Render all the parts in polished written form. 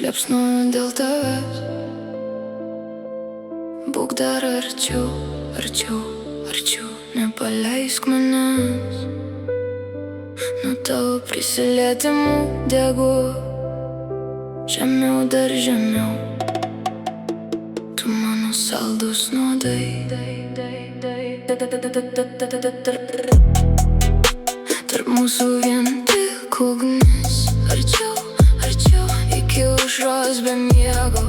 liepsnoju dėl tavęs. Būk dar arčiau, arčiau, arčiau, nepaleisk manęs. Nuo tavo prisilietimų degu žemiau, dar žemiau. Tu mano saldus nuodai. Tarp mūsų vien tik ugnis. Arčiau, arčiau, iki aušros be miego.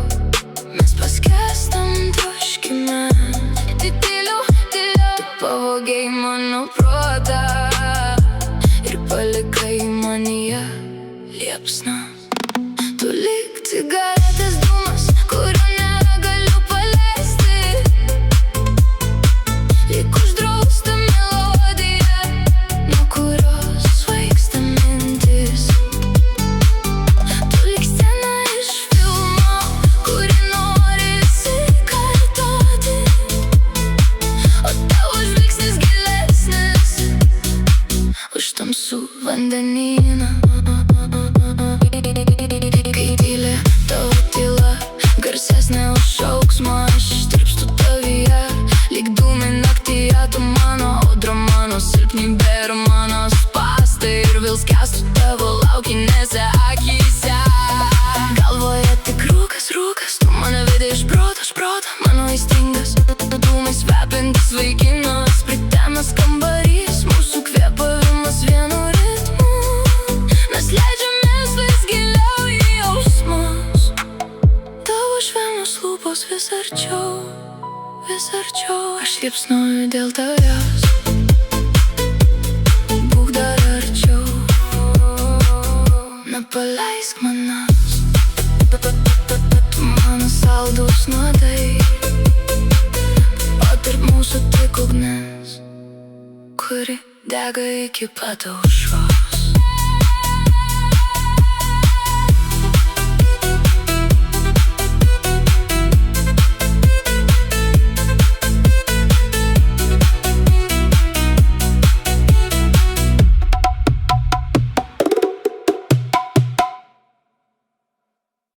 Mes paskęstam troškime. Tyliau, tyliau. Tu pavogei mano protą ir palikai manyje liepsną. Tu lyg cigaretės dūmas, kurio negaliu paleisti. Lyg uždrausta melodija, nuo kurios svaigsta mintis. Tu lyg scena iš filmo, kuri norisi kartoti. O tavo žvilgsnis gilesnis už tamsų vandenyną. Kai tyli tavo tyla, garsesnė už šauksmą, aš ištirpstu tavyje. Lyg dūmai naktyje, tu mano audra, mano silpnybė ir mano spąstai. Ir vėl skęstu tavo laukinėse akyse. Galvoje tik rūkas, rūkas, tu mane vedė iš proto, mano aistringas, dūmais kvepintis vaikinas. Pritemęs kambarys, mūsų kvėpavimas vienu ritmu. Mes leidžiamės vis giliau į jausmus. Tavo švelnios lūpos vis arčiau, vis arčiau. Aš liepsnoju dėl tavęs. Būk dar arčiau, nepaleisk manęs. Tu mano saldus nuodai, o tarp mūsų tik ugnis, kuri dega iki pat aušros.